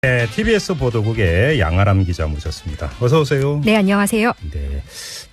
네, TBS 보도국의 양아람 기자 모셨습니다. 어서 오세요. 네, 안녕하세요. 네,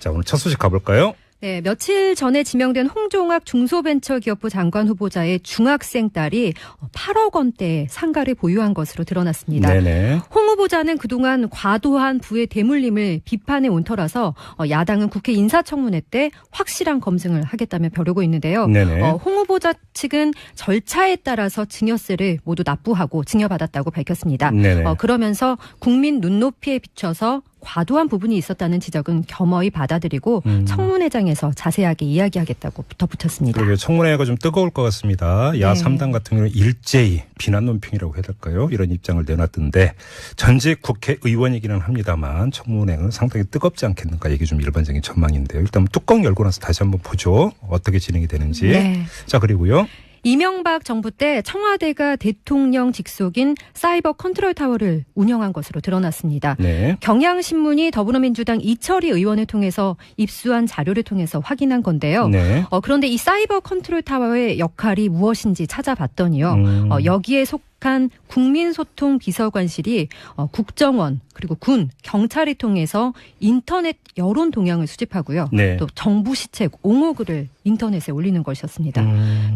자 오늘 첫 소식 가볼까요? 네, 며칠 전에 지명된 홍종학 중소벤처기업부 장관 후보자의 중학생 딸이 8억 원대 상가를 보유한 것으로 드러났습니다. 네네. 홍 후보자는 그동안 과도한 부의 대물림을 비판해 온 터라서 야당은 국회 인사청문회 때 확실한 검증을 하겠다며 벼르고 있는데요. 네네. 홍 후보자 측은 절차에 따라서 증여세를 모두 납부하고 증여받았다고 밝혔습니다. 네네. 그러면서 국민 눈높이에 비춰서 과도한 부분이 있었다는 지적은 겸허히 받아들이고 청문회장에서 자세하게 이야기하겠다고 덧붙였습니다. 그러게요. 청문회가 좀 뜨거울 것 같습니다. 야 3당 같은 경우는 일제히 비난 논평이라고 해야 될까요? 이런 입장을 내놨던데 전직 국회의원이기는 합니다만 청문회는 상당히 뜨겁지 않겠는가 이게 좀 일반적인 전망인데요. 일단 뚜껑 열고 나서 다시 한번 보죠. 어떻게 진행이 되는지. 네. 자 그리고요. 이명박 정부 때 청와대가 대통령 직속인 사이버 컨트롤 타워를 운영한 것으로 드러났습니다. 네. 경향신문이 더불어민주당 이철희 의원을 통해서 입수한 자료를 통해서 확인한 건데요. 네. 그런데 이 사이버 컨트롤 타워의 역할이 무엇인지 찾아봤더니요. 여기에 속한 국민소통비서관실이 국정원 그리고 군, 경찰을 통해서 인터넷 여론 동향을 수집하고요. 네. 또 정부 시책, 옹호글을 인터넷에 올리는 것이었습니다.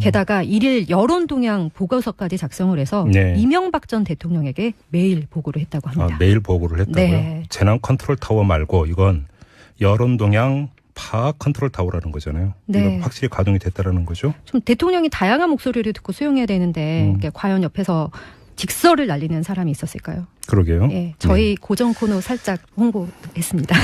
게다가 일일 여론 동향 보고서까지 작성을 해서 네. 이명박 전 대통령에게 매일 보고를 했다고 합니다. 매일 보고를 했다고요? 네. 재난 컨트롤 타워 말고 이건 여론 동향 파악 컨트롤 타워라는 거잖아요. 네. 이건 확실히 가동이 됐다라는 거죠. 좀 대통령이 다양한 목소리를 듣고 수용해야 되는데 과연 옆에서 직설을 날리는 사람이 있었을까요? 그러게요. 네, 저희 고정 코너 살짝 홍보했습니다.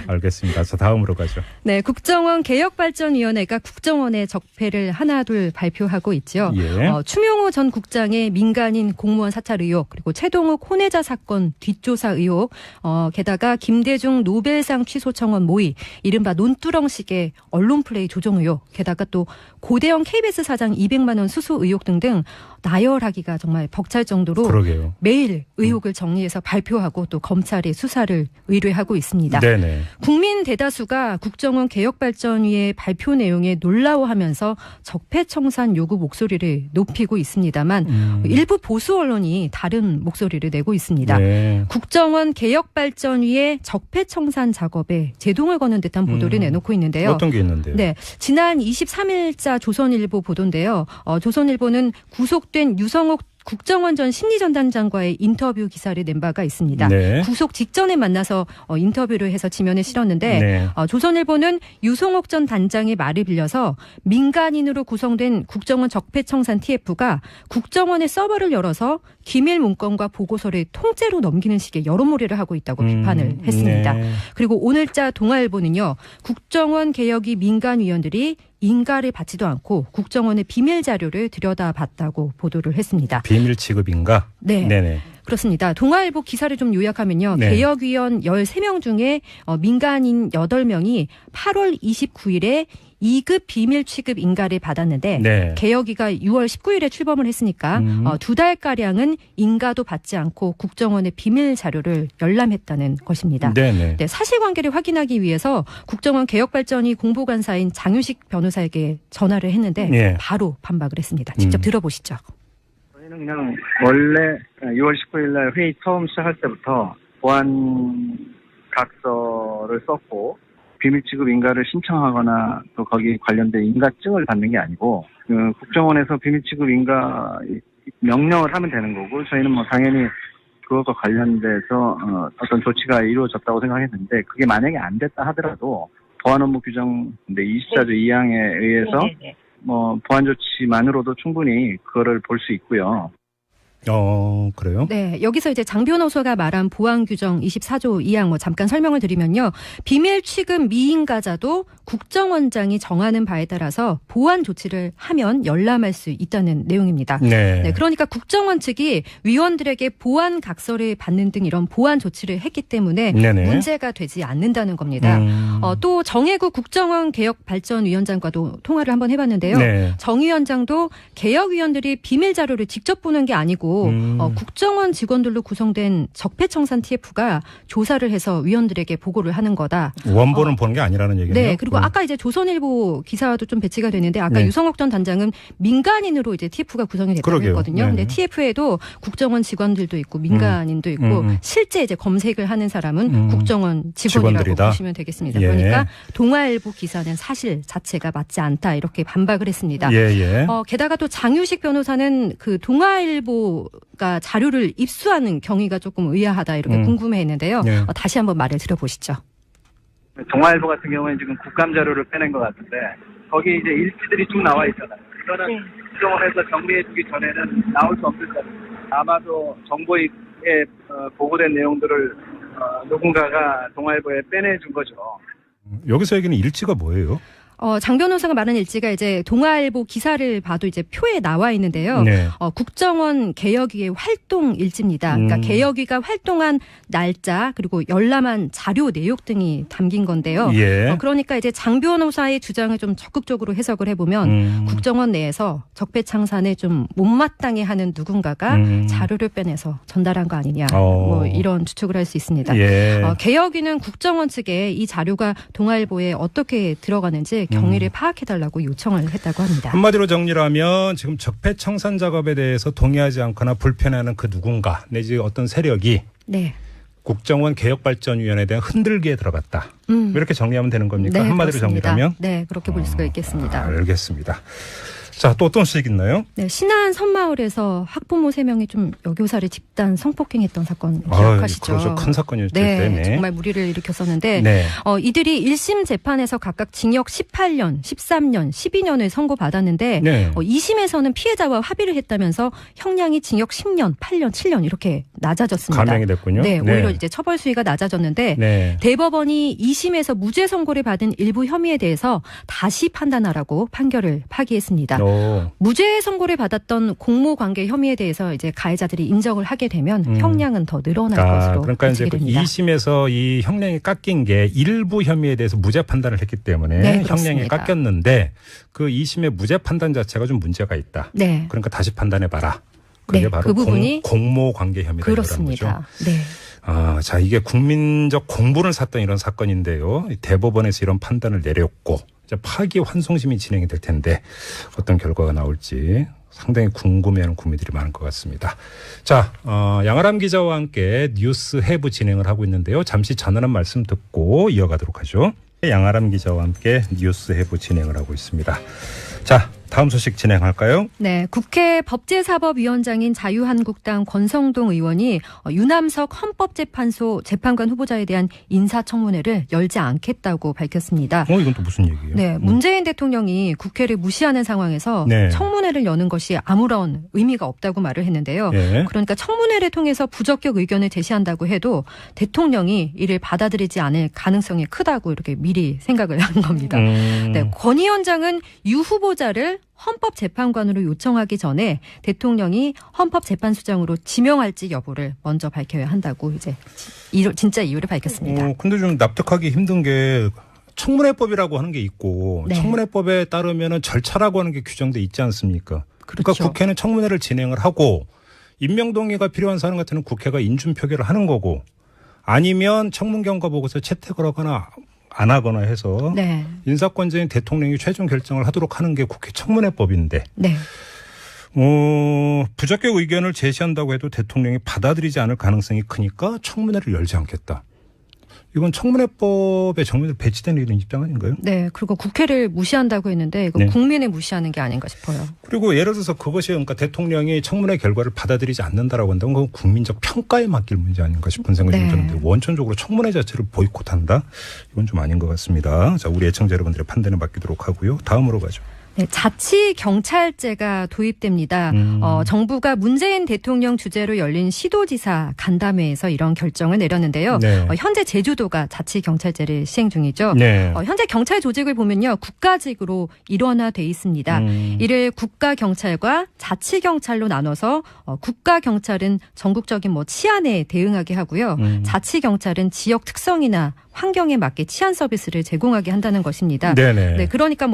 알겠습니다. 자 다음으로 가죠. 네, 국정원 개혁발전위원회가 국정원의 적폐를 하나둘 발표하고 있죠. 예. 추명호 전 국장의 민간인 공무원 사찰 의혹, 그리고 최동욱 혼외자 사건 뒷조사 의혹, 게다가 김대중 노벨상 취소 청원 모의, 이른바 논두렁식의 언론 플레이 조정 의혹, 게다가 또 고대영 KBS 사장 200만 원 수수 의혹 등등 나열하기가 정말 벅찰 정도로 그러게요. 매일 의혹을 정리해서 발표하고 또 검찰에 수사를 의뢰하고 있습니다. 네네. 국민 대다수가 국정원 개혁발전위의 발표 내용에 놀라워하면서 적폐청산 요구 목소리를 높이고 있습니다만 일부 보수 언론이 다른 목소리를 내고 있습니다. 네. 국정원 개혁발전위의 적폐청산 작업에 제동을 거는 듯한 보도를 내놓고 있는데요. 어떤 게 있는데요? 네, 지난 23일자 조선일보 보도인데요. 조선일보는 구속된 유성옥 국정원 전 심리전단장과의 인터뷰 기사를 낸 바가 있습니다. 네. 구속 직전에 만나서 인터뷰를 해서 지면에 실었는데 네. 조선일보는 유성옥 전 단장의 말을 빌려서 민간인으로 구성된 국정원 적폐청산 TF가 국정원의 서버를 열어서 기밀 문건과 보고서를 통째로 넘기는 식의 여론몰이를 하고 있다고 비판을 했습니다. 네. 그리고 오늘자 동아일보는요. 국정원 개혁이 민간위원들이 인가를 받지도 않고 국정원의 비밀 자료를 들여다봤다고 보도를 했습니다. 비밀 취급인가? 네. 네네. 그렇습니다. 동아일보 기사를 좀 요약하면요. 네. 개혁위원 13명 중에 민간인 8명이 8월 29일에 2급 비밀 취급 인가를 받았는데 네. 개혁위가 6월 19일에 출범을 했으니까 2달가량은 인가도 받지 않고 국정원의 비밀 자료를 열람했다는 것입니다. 네네. 네, 사실관계를 확인하기 위해서 국정원 개혁발전위 공보관사인 장유식 변호사에게 전화를 했는데 예. 바로 반박을 했습니다. 직접 들어보시죠. 저희는 그냥 원래 6월 19일 날 회의 처음 시작할 때부터 보안 각서를 썼고 비밀 취급 인가를 신청하거나 또 거기 관련된 인가증을 받는 게 아니고 국정원에서 비밀 취급 인가 명령을 하면 되는 거고 저희는 뭐 당연히 그것과 관련돼서 어떤 조치가 이루어졌다고 생각했는데 그게 만약에 안 됐다 하더라도 보안 업무 규정 24조 2항에 의해서 뭐 보안 조치만으로도 충분히 그거를 볼 수 있고요. 그래요? 네, 여기서 이제 장 변호사가 말한 보안 규정 24조 2항 잠깐 설명을 드리면요. 비밀 취급 미인가자도 국정원장이 정하는 바에 따라서 보안 조치를 하면 열람할 수 있다는 내용입니다. 네. 네, 그러니까 국정원 측이 위원들에게 보안 각서를 받는 등 이런 보안 조치를 했기 때문에 네네. 문제가 되지 않는다는 겁니다. 또 정혜국 국정원 개혁발전위원장과도 통화를 한번 해봤는데요. 네. 정 위원장도 개혁위원들이 비밀 자료를 직접 보는 게 아니고 아니고 국정원 직원들로 구성된 적폐청산 TF가 조사를 해서 위원들에게 보고를 하는 거다. 원본은 보는 게 아니라는 얘기네요. 네. 그리고 아까 이제 조선일보 기사도 좀 배치가 됐는데 아까 네. 유성옥 전 단장은 민간인으로 이제 TF가 구성이 됐다고 그러게요. 했거든요. 네. 근데 TF에도 국정원 직원들도 있고 민간인도 있고 실제 이제 검색을 하는 사람은 국정원 직원이라고 직원들이다. 보시면 되겠습니다. 예. 그러니까 동아일보 기사는 사실 자체가 맞지 않다 이렇게 반박을 했습니다. 예. 게다가 또 장유식 변호사는 그 동아일보가 자료를 입수하는 경위가 조금 의아하다 이렇게 궁금해했는데요. 예. 다시 한번 말을 들어보시죠. 동아일보 같은 경우에는 지금 국감 자료를 빼낸 것 같은데 거기 이제 일지들이 쭉 나와 있잖아요. 이거는 국정원에서 정리해주기 전에는 나올 수 없는 자료. 아마도 정보에 보고된 내용들을 누군가가 동아일보에 빼내준 거죠. 여기서 얘기는 일지가 뭐예요? 장 변호사가 말한 일지가 이제 동아일보 기사를 봐도 이제 표에 나와 있는데요. 네. 국정원 개혁위의 활동 일지입니다. 그러니까 개혁위가 활동한 날짜 그리고 열람한 자료 내역 등이 담긴 건데요. 예. 그러니까 이제 장 변호사의 주장을 좀 적극적으로 해석을 해보면 국정원 내에서 적폐청산에 좀 못마땅해 하는 누군가가 자료를 빼내서 전달한 거 아니냐. 뭐 이런 추측을 할 수 있습니다. 예. 개혁위는 국정원 측에 이 자료가 동아일보에 어떻게 들어가는지 경위를 파악해달라고 요청을 했다고 합니다. 한마디로 정리하면 지금 적폐청산 작업에 대해서 동의하지 않거나 불편해하는 그 누군가 내지 어떤 세력이 네. 국정원 개혁발전위원회에 대한 흔들기에 들어갔다. 이렇게 정리하면 되는 겁니까? 네, 한마디로 그렇습니다. 정리하면? 네, 그렇게 볼 수가 있겠습니다. 알겠습니다. 자, 또 어떤 소식 있나요? 네, 신안 선마을에서 학부모 3명이 좀 여교사를 집단 성폭행했던 사건 기억하시죠? 그렇죠. 큰 사건이었죠. 네, 네. 정말 무리를 일으켰었는데 네. 이들이 1심 재판에서 각각 징역 18년, 13년, 12년을 선고받았는데 네. 2심에서는 피해자와 합의를 했다면서 형량이 징역 10년, 8년, 7년 이렇게 낮아졌습니다. 감형이 됐군요. 네, 오히려 이제 처벌 수위가 낮아졌는데 네. 대법원이 2심에서 무죄 선고를 받은 일부 혐의에 대해서 다시 판단하라고 판결을 파기했습니다. 무죄 선고를 받았던 공모관계 혐의에 대해서 이제 가해자들이 인정을 하게 되면 형량은 더 늘어날 것으로 그러니까 이제 그 예측됩니다. 2심에서 이 형량이 깎인 게 일부 혐의에 대해서 무죄 판단을 했기 때문에 네, 형량이 그렇습니다. 깎였는데 그 2심의 무죄 판단 자체가 좀 문제가 있다. 네. 그러니까 다시 판단해 봐라. 그게 네, 바로 그 부분이 공모관계 혐의다 이런 거죠. 그렇습니다. 네. 자, 이게 국민적 공분을 샀던 이런 사건인데요. 대법원에서 이런 판단을 내렸고 이제 파기 환송심이 진행이 될 텐데 어떤 결과가 나올지 상당히 궁금해하는 국민들이 많을 것 같습니다. 자, 양아람 기자와 함께 뉴스 해부 진행을 하고 있는데요. 잠시 전하는 말씀 듣고 이어가도록 하죠. 양아람 기자와 함께 뉴스 해부 진행을 하고 있습니다. 자, 다음 소식 진행할까요? 네, 국회 법제사법위원장인 자유한국당 권성동 의원이 유남석 헌법재판소 재판관 후보자에 대한 인사청문회를 열지 않겠다고 밝혔습니다. 이건 또 무슨 얘기예요? 네, 문재인 대통령이 국회를 무시하는 상황에서 네. 청문회를 여는 것이 아무런 의미가 없다고 말을 했는데요. 네. 그러니까 청문회를 통해서 부적격 의견을 제시한다고 해도 대통령이 이를 받아들이지 않을 가능성이 크다고 이렇게 미리 생각을 한 겁니다. 네, 권 위원장은 유 후보자를 헌법재판관으로 요청하기 전에 대통령이 헌법재판소장으로 지명할지 여부를 먼저 밝혀야 한다고 이제 진짜 이유를 밝혔습니다. 근데 좀 납득하기 힘든 게 청문회법이라고 하는 게 있고 네. 청문회법에 따르면은 절차라고 하는 게 규정돼 있지 않습니까? 그러니까 그렇죠. 국회는 청문회를 진행을 하고 임명동의가 필요한 사안 같은 경우는 국회가 인준 표결을 하는 거고 아니면 청문경과 보고서 채택을 하거나 안 하거나 해서 네. 인사권자인 대통령이 최종 결정을 하도록 하는 게 국회 청문회법인데 네. 부적격 의견을 제시한다고 해도 대통령이 받아들이지 않을 가능성이 크니까 청문회를 열지 않겠다. 이건 청문회법에 정면으로 배치되는 이런 입장 아닌가요? 네. 그리고 국회를 무시한다고 했는데 이거 네. 국민을 무시하는 게 아닌가 싶어요. 그리고 예를 들어서 그것이 그러니까 대통령이 청문회 결과를 받아들이지 않는다라고 한다면 그건 국민적 평가에 맡길 문제 아닌가 싶은 생각이 좀 네. 드는데 원천적으로 청문회 자체를 보이콧한다? 이건 좀 아닌 것 같습니다. 자, 우리 애청자 여러분들의 판단에 맡기도록 하고요. 다음으로 가죠. 네, 자치경찰제가 도입됩니다. 정부가 문재인 대통령 주재로 열린 시도지사 간담회에서 이런 결정을 내렸는데요. 네. 현재 제주도가 자치경찰제를 시행 중이죠. 네. 현재 경찰 조직을 보면요. 국가직으로 일원화돼 있습니다. 이를 국가경찰과 자치경찰로 나눠서 국가경찰은 전국적인 치안에 대응하게 하고요. 자치경찰은 지역 특성이나 환경에 맞게 치안 서비스를 제공하게 한다는 것입니다. 네네. 네, 그러니까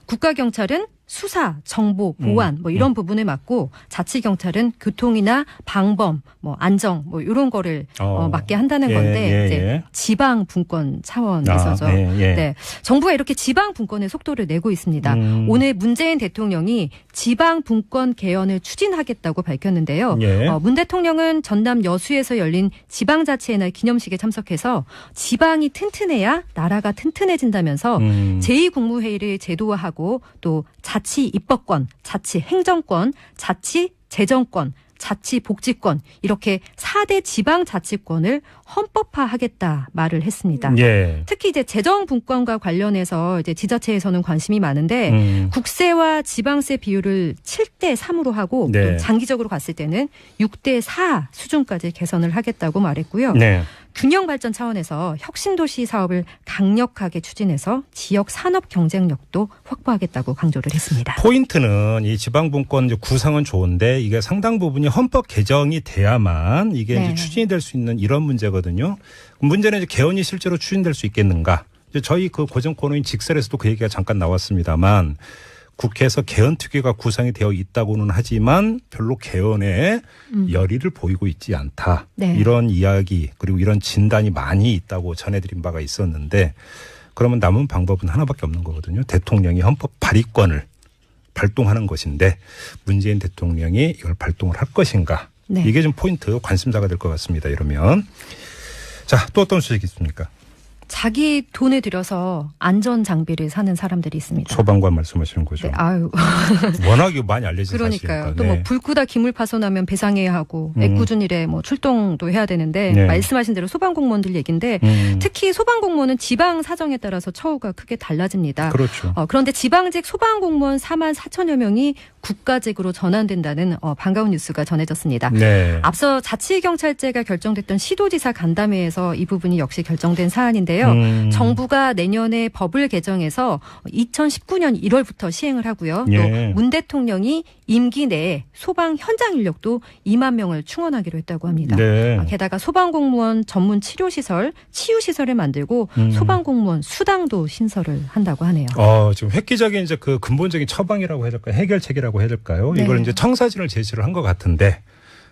국가경찰은 수사, 정보, 보안 뭐 이런 부분을 맡고 자치경찰은 교통이나 방범, 뭐 안정 뭐 이런 거를 맡게 한다는 건데 이제 지방 분권 차원에서죠. 네. 정부가 이렇게 지방 분권의 속도를 내고 있습니다. 오늘 문재인 대통령이 지방 분권 개헌을 추진하겠다고 밝혔는데요. 문 대통령은 전남 여수에서 열린 지방자치의 날 기념식에 참석해서 지방이 튼튼해야 나라가 튼튼해진다면서 제2국무회의를 제도화하고 또 자치 입법권, 자치 행정권, 자치 재정권, 자치 복지권 이렇게 4대 지방자치권을 헌법화하겠다 말을 했습니다. 특히 이제 재정 분권과 관련해서 이제 지자체에서는 관심이 많은데 국세와 지방세 비율을 7대 3으로 하고 또 장기적으로 봤을 때는 6대 4 수준까지 개선을 하겠다고 말했고요. 균형 발전 차원에서 혁신도시 사업을 강력하게 추진해서 지역 산업 경쟁력도 확보하겠다고 강조를 했습니다. 포인트는 이 지방분권 구상은 좋은데 이게 상당 부분이 헌법 개정이 돼야만 이게 이제 추진이 될 수 있는 이런 문제거든요. 문제는 이제 개헌이 실제로 추진될 수 있겠는가? 이제 저희 그 고정 코너인 직설에서도 그 얘기가 잠깐 나왔습니다만 국회에서 개헌 특위가 구성이 되어 있다고는 하지만 별로 개헌에 열의를 보이고 있지 않다. 이런 이야기 그리고 이런 진단이 많이 있다고 전해드린 바가 있었는데 그러면 남은 방법은 하나밖에 없는 거거든요. 대통령이 헌법 발의권을 발동하는 것인데 문재인 대통령이 이걸 발동을 할 것인가. 이게 좀 포인트 관심사가 될 것 같습니다. 이러면. 자, 또 어떤 소식이 있습니까? 자기 돈을 들여서 안전 장비를 사는 사람들이 있습니다. 소방관 말씀하시는 거죠. 워낙에 많이 알려진 그러니까요. 또 뭐 불 끄다 기물 파손하면 배상해야 하고 애꿎은일에 뭐 출동도 해야 되는데 말씀하신 대로 소방공무원들 얘기인데 특히 소방공무원은 지방 사정에 따라서 처우가 크게 달라집니다. 그렇죠. 그런데 지방직 소방공무원 4만 4천여 명이 국가직으로 전환된다는 반가운 뉴스가 전해졌습니다. 앞서 자치경찰제가 결정됐던 시도지사 간담회에서 이 부분이 역시 결정된 사안인데요. 정부가 내년에 법을 개정해서 2019년 1월부터 시행을 하고요. 또 문 대통령이 임기 내에 소방 현장 인력도 2만 명을 충원하기로 했다고 합니다. 게다가 소방공무원 전문 치료시설, 치유시설을 만들고 소방공무원 수당도 신설을 한다고 하네요. 지금 획기적인 이제 그 근본적인 처방이라고 해야 될까요? 해결책이라고 해야 될까요? 이걸 이제 청사진을 제시를 한 것 같은데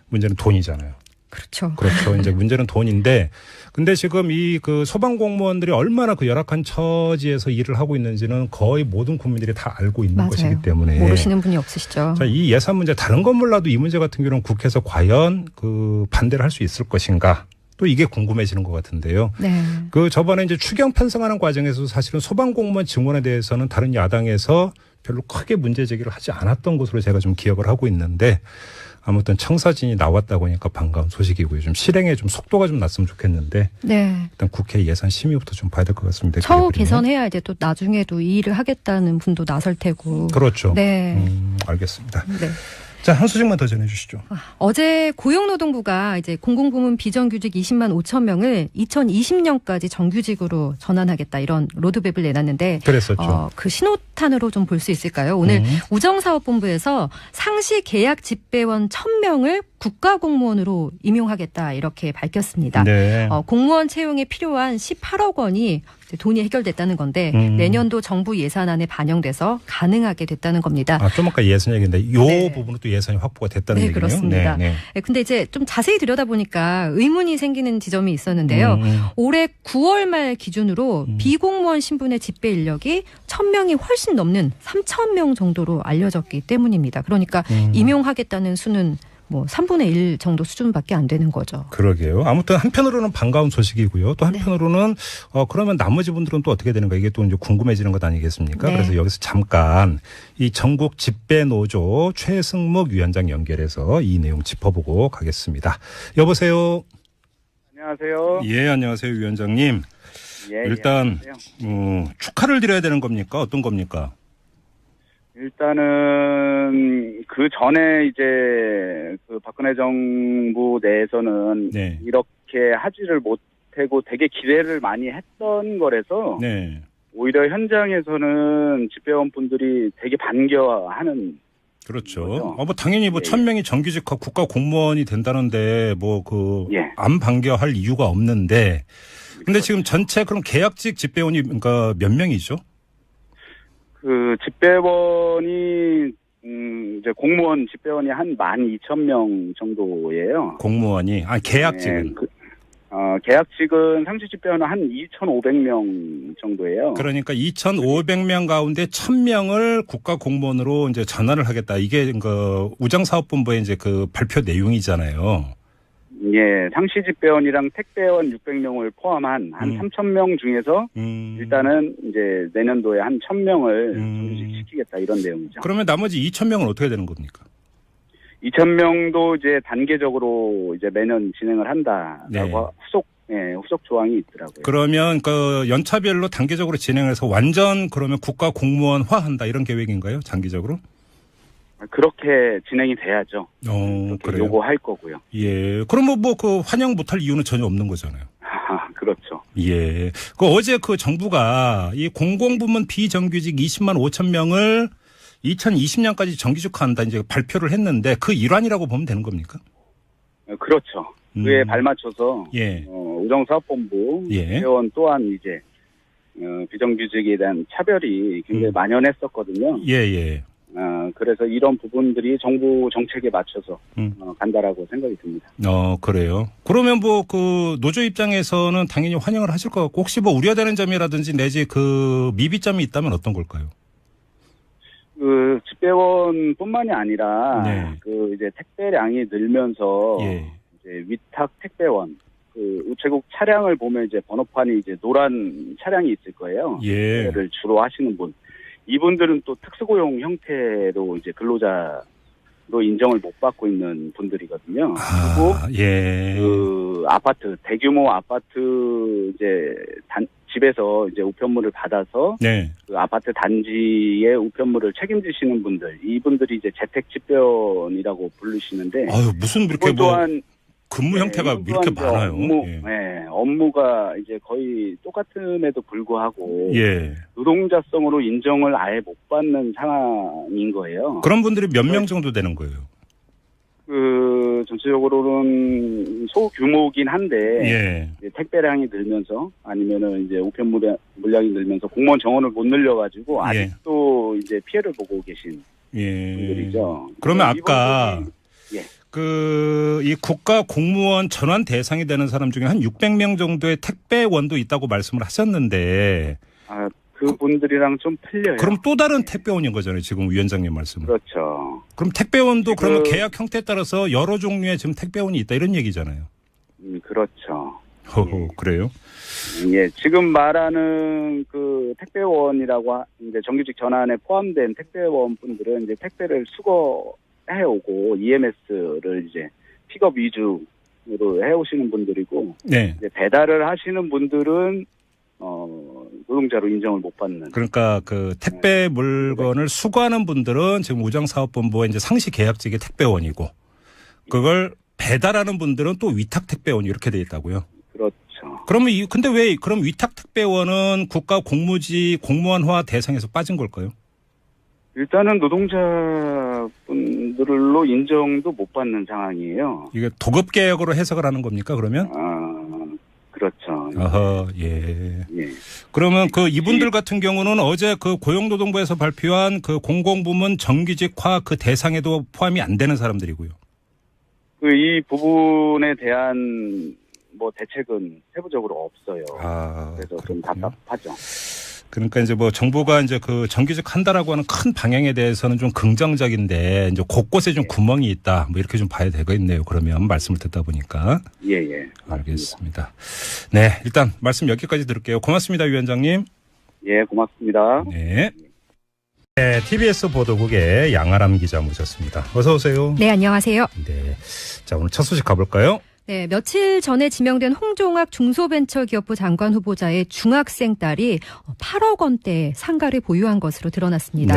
문제는 돈이잖아요. 그렇죠. 이제 문제는 돈인데, 근데 지금 이 그 소방공무원들이 얼마나 그 열악한 처지에서 일을 하고 있는지는 거의 모든 국민들이 다 알고 있는 것이기 때문에. 모르시는 분이 없으시죠. 자, 이 예산 문제 다른 건 몰라도 이 문제 같은 경우는 국회에서 과연 그 반대를 할 수 있을 것인가. 또 이게 궁금해지는 것 같은데요. 그 저번에 이제 추경 편성하는 과정에서 사실은 소방공무원 증원에 대해서는 다른 야당에서 별로 크게 문제 제기를 하지 않았던 것으로 제가 좀 기억을 하고 있는데 아무튼 청사진이 나왔다고 하니까 반가운 소식이고요. 좀 실행에 좀 속도가 좀 났으면 좋겠는데 일단 국회 예산 심의부터 좀 봐야 될 것 같습니다. 처우 개선해야 이제 또 나중에도 이 일을 하겠다는 분도 나설 테고. 그렇죠. 알겠습니다. 자, 한 소식만 더 전해주시죠. 어제 고용노동부가 이제 공공부문 비정규직 20만 5천 명을 2020년까지 정규직으로 전환하겠다 이런 로드맵을 내놨는데 그랬었죠. 그 신호탄으로 좀 볼 수 있을까요? 오늘 우정사업본부에서 상시 계약 집배원 1,000명을 국가공무원으로 임용하겠다 이렇게 밝혔습니다. 공무원 채용에 필요한 18억 원이 돈이 해결됐다는 건데 내년도 정부 예산안에 반영돼서 가능하게 됐다는 겁니다. 좀 아까 예산 얘기인데 이 부분은 또 예산이 확보가 됐다는 얘기군요. 그렇습니다. 근데 이제 좀 자세히 들여다보니까 의문이 생기는 지점이 있었는데요. 올해 9월 말 기준으로 비공무원 신분의 집배 인력이 1,000명이 훨씬 넘는 3,000명 정도로 알려졌기 때문입니다. 그러니까 임용하겠다는 수는 뭐 3분의 1 정도 수준밖에 안 되는 거죠. 그러게요. 아무튼 한편으로는 반가운 소식이고요. 또 한편으로는 그러면 나머지 분들은 또 어떻게 되는가 이게 또 이제 궁금해지는 것 아니겠습니까? 그래서 여기서 잠깐 이 전국 집배노조 최승목 위원장 연결해서 이 내용 짚어보고 가겠습니다. 여보세요. 안녕하세요. 예, 안녕하세요, 위원장님. 일단 축하를 드려야 되는 겁니까? 어떤 겁니까? 일단은 그 전에 이제 그 박근혜 정부 내에서는 이렇게 하지를 못하고 되게 기대를 많이 했던 거라서 오히려 현장에서는 집배원 분들이 되게 반겨하는. 그렇죠. 뭐 당연히 뭐 1,000명이 정규직화 국가 공무원이 된다는데 뭐 그 안 반겨할 이유가 없는데. 근데 지금 전체 그럼 계약직 집배원이 그러니까 몇 명이죠? 그 집배원이 이제 공무원 집배원이 한 12,000명 정도예요. 공무원이 계약직은 계약직은 상시 집배원은 한 2,500명 정도예요. 그러니까 2,500명 가운데 1,000명을 국가 공무원으로 이제 전환을 하겠다. 이게 그 우정사업본부의 이제 그 발표 내용이잖아요. 예, 상시 집배원이랑 택배원 600명을 포함한 한 3,000명 중에서 일단은 이제 내년도에 한 1,000명을 정규직 시키겠다 이런 내용이죠. 그러면 나머지 2,000명은 어떻게 되는 겁니까? 2,000명도 이제 단계적으로 이제 매년 진행을 한다라고 후속 조항이 있더라고요. 그러면 그 연차별로 단계적으로 진행해서 완전 그러면 국가 공무원화한다 이런 계획인가요? 장기적으로? 그렇게 진행이 돼야죠. 그래요? 요구할 거고요. 예. 그럼 뭐 그 환영 못할 이유는 전혀 없는 거잖아요. 그렇죠. 예. 그 어제 그 정부가 이 공공부문 비정규직 20만 5천 명을 2020년까지 정규직화한다 이제 발표를 했는데 그 일환이라고 보면 되는 겁니까? 그렇죠. 그에 발맞춰서 예. 우정사업본부 회원 또한 이제 비정규직에 대한 차별이 굉장히 만연했었거든요. 예. 그래서 이런 부분들이 정부 정책에 맞춰서 간다라고 생각이 듭니다. 그래요. 그러면 뭐 그 노조 입장에서는 당연히 환영을 하실 것 같고 혹시 뭐 우려되는 점이라든지 내지 그 미비점이 있다면 어떤 걸까요? 그 집배원뿐만이 아니라 그 이제 택배량이 늘면서 이제 위탁 택배원 그 우체국 차량을 보면 이제 번호판이 이제 노란 차량이 있을 거예요. 택배를 주로 하시는 분. 이분들은 또 특수고용 형태로 이제 근로자로 인정을 못 받고 있는 분들이거든요. 그리고 그 아파트 대규모 아파트 이제 집에서 이제 우편물을 받아서 그 아파트 단지의 우편물을 책임지시는 분들, 이분들이 이제 재택 집배원이라고 부르시는데, 무슨 그렇게 뭐 근무 형태가 이렇게 많아요. 업무가 이제 거의 똑같음에도 불구하고 노동자성으로 인정을 아예 못 받는 상황인 거예요. 그런 분들이 몇 명 정도 되는 거예요? 그 전체적으로는 소규모긴 한데 택배량이 늘면서 아니면은 이제 우편 물량이 늘면서 공무원 정원을 못 늘려가지고 아직도 이제 피해를 보고 계신 분들이죠. 그러면 아까 이 국가 공무원 전환 대상이 되는 사람 중에 한 600명 정도의 택배원도 있다고 말씀을 하셨는데. 그분들이랑 좀 틀려요. 그럼 또 다른 택배원인 거잖아요. 지금 위원장님 말씀은. 그렇죠. 그럼 택배원도 그러면 계약 형태에 따라서 여러 종류의 지금 택배원이 있다 이런 얘기잖아요. 그렇죠. 그래요? 예, 지금 말하는 그 택배원이라고 이제 정규직 전환에 포함된 택배원 분들은 이제 택배를 수거해오고 EMS를 이제 픽업 위주로 해오시는 분들이고, 이제 배달을 하시는 분들은 노동자로 인정을 못 받는. 그러니까 그 택배 물건을 수거하는 분들은 지금 우정사업본부의 이제 상시 계약직의 택배원이고, 그걸 배달하는 분들은 또 위탁 택배원 이렇게 돼 있다고요. 그렇죠. 그러면 근데 왜 그럼 위탁 택배원은 국가 공무원화 대상에서 빠진 걸까요? 일단은 노동자분들로 인정도 못 받는 상황이에요. 이게 도급 계약으로 해석을 하는 겁니까, 그러면? 그렇죠. 그러면 그 이분들 같은 경우는 어제 그 고용노동부에서 발표한 그 공공부문 정규직화 그 대상에도 포함이 안 되는 사람들이고요. 이 부분에 대한 뭐 대책은 세부적으로 없어요. 그래서 좀 답답하죠. 그러니까 이제 뭐 정부가 이제 그 정규직 한다라고 하는 큰 방향에 대해서는 좀 긍정적인데 이제 곳곳에 좀 구멍이 있다. 뭐 이렇게 좀 봐야 되겠네요. 그러면 말씀을 듣다 보니까. 알겠습니다. 네, 일단 말씀 여기까지 들을게요. 고맙습니다, 위원장님. 예, 고맙습니다. 네, TBS 보도국의 양아람 기자 모셨습니다. 어서 오세요. 네, 안녕하세요. 네, 자 오늘 첫 소식 가볼까요? 네, 며칠 전에 지명된 홍종학 중소벤처기업부 장관 후보자의 중학생 딸이 8억 원대 상가를 보유한 것으로 드러났습니다.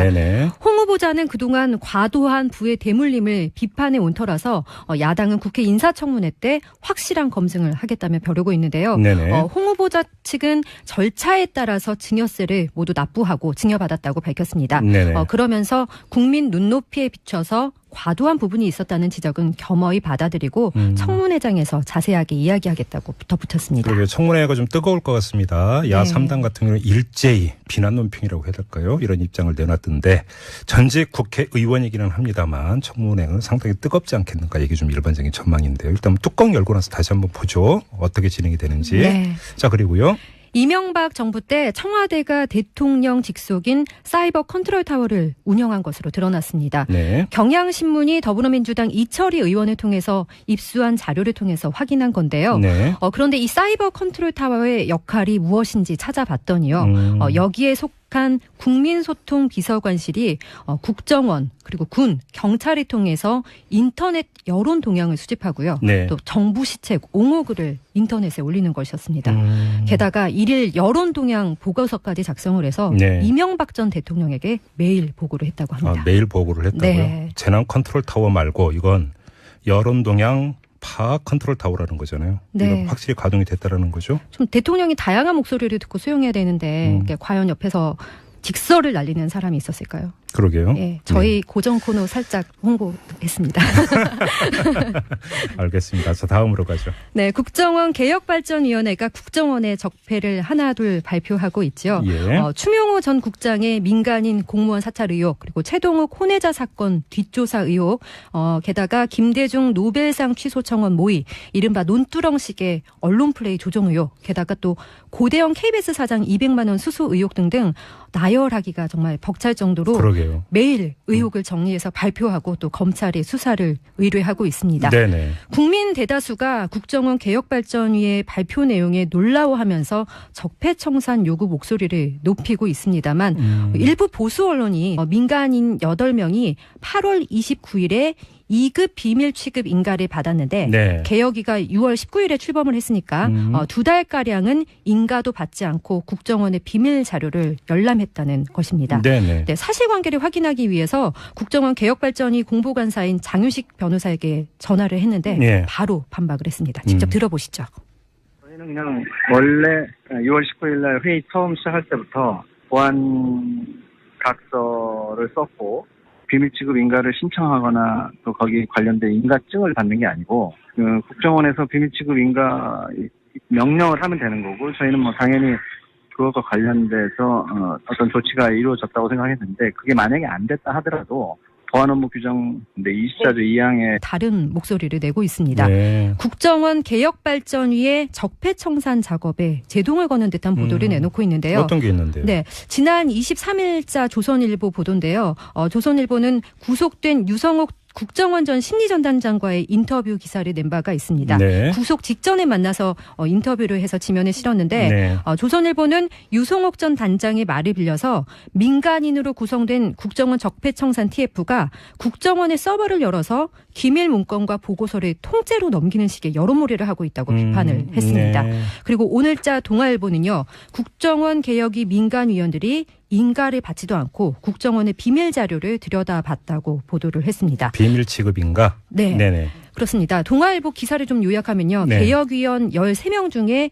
홍 후보자는 그동안 과도한 부의 대물림을 비판해 온 터라서 야당은 국회 인사청문회 때 확실한 검증을 하겠다며 벼르고 있는데요. 홍 후보자 측은 절차에 따라서 증여세를 모두 납부하고 증여받았다고 밝혔습니다. 그러면서 국민 눈높이에 비춰서 과도한 부분이 있었다는 지적은 겸허히 받아들이고 청문회장에서 자세하게 이야기하겠다고 덧붙였습니다. 그러게요. 청문회가 좀 뜨거울 것 같습니다. 야 3당 같은 경우는 일제히 비난 논평이라고 해야 될까요? 이런 입장을 내놨던데 전직 국회의원이기는 합니다만 청문회는 상당히 뜨겁지 않겠는가 이게 좀 일반적인 전망인데요. 일단 뚜껑 열고 나서 다시 한번 보죠. 어떻게 진행이 되는지. 네. 자, 그리고요. 이명박 정부 때 청와대가 대통령 직속인 사이버 컨트롤 타워를 운영한 것으로 드러났습니다. 네. 경향신문이 더불어민주당 이철희 의원을 통해서 입수한 자료를 통해서 확인한 건데요. 네. 그런데 이 사이버 컨트롤 타워의 역할이 무엇인지 찾아봤더니요. 여기에 속한 국민소통비서관실이 국정원 그리고 군, 경찰을 통해서 인터넷 여론 동향을 수집하고요. 네. 또 정부 시책, 옹호글을 인터넷에 올리는 것이었습니다. 게다가 일일 여론 동향 보고서까지 작성을 해서 네. 이명박 전 대통령에게 매일 보고를 했다고 합니다. 매일 보고를 했다고요? 네. 재난 컨트롤 타워 말고 이건 여론 동향 파악 컨트롤 타워라는 거잖아요. 네. 이거 확실히 가동이 됐다라는 거죠? 좀 대통령이 다양한 목소리를 듣고 수용해야 되는데 이게 과연 옆에서 직설을 날리는 사람이 있었을까요? 그러게요. 예, 저희 고정 코너 살짝 홍보했습니다. 알겠습니다. 자, 다음으로 가죠. 네, 국정원 개혁발전위원회가 국정원의 적폐를 하나둘 발표하고 있죠. 예. 추명호 전 국장의 민간인 공무원 사찰 의혹, 그리고 최동욱 혼외자 사건 뒷조사 의혹, 게다가 김대중 노벨상 취소 청원 모의, 이른바 논두렁식의 언론 플레이 조정 의혹, 게다가 또 고대영 KBS 사장 200만 원 수수 의혹 등등 나열하기가 정말 벅찰 정도로 그러게요. 매일 의혹을 정리해서 발표하고 또 검찰에 수사를 의뢰하고 있습니다. 네네. 국민 대다수가 국정원 개혁발전위의 발표 내용에 놀라워하면서 적폐청산 요구 목소리를 높이고 있습니다만 일부 보수 언론이 민간인 8명이 8월 29일에 2급 비밀 취급 인가를 받았는데 네. 개혁위가 6월 19일에 출범을 했으니까 2달가량은 인가도 받지 않고 국정원의 비밀 자료를 열람했다는 것입니다. 네네. 네, 사실관계를 확인하기 위해서 국정원 개혁발전위 공보관사인 장유식 변호사에게 전화를 했는데 예. 바로 반박을 했습니다. 직접 들어보시죠. 저희는 그냥 원래 6월 19일 날 회의 처음 시작할 때부터 보안 각서를 썼고 비밀 취급 인가를 신청하거나 또 거기 관련된 인가증을 받는 게 아니고 국정원에서 비밀 취급 인가 명령을 하면 되는 거고 저희는 뭐 당연히 그것과 관련돼서 어떤 조치가 이루어졌다고 생각했는데 그게 만약에 안 됐다 하더라도 보안 업무 규정 24조 2항에 다른 목소리를 내고 있습니다. 네. 국정원 개혁발전위의 적폐청산 작업에 제동을 거는 듯한 보도를 내놓고 있는데요. 어떤 게 있는데요? 네, 지난 23일자 조선일보 보도인데요. 조선일보는 구속된 유성옥 국정원 전 심리전단장과의 인터뷰 기사를 낸 바가 있습니다. 네. 구속 직전에 만나서 인터뷰를 해서 지면에 실었는데 네. 조선일보는 유성옥 전 단장의 말을 빌려서 민간인으로 구성된 국정원 적폐청산 TF가 국정원의 서버를 열어서 기밀 문건과 보고서를 통째로 넘기는 식의 여론몰이를 하고 있다고 비판을 했습니다. 네. 그리고 오늘자 동아일보는요. 국정원 개혁이 민간위원들이 인가를 받지도 않고 국정원의 비밀 자료를 들여다봤다고 보도를 했습니다. 비밀 취급인가? 네. 네네. 그렇습니다. 동아일보 기사를 좀 요약하면요. 네. 개혁위원 13명 중에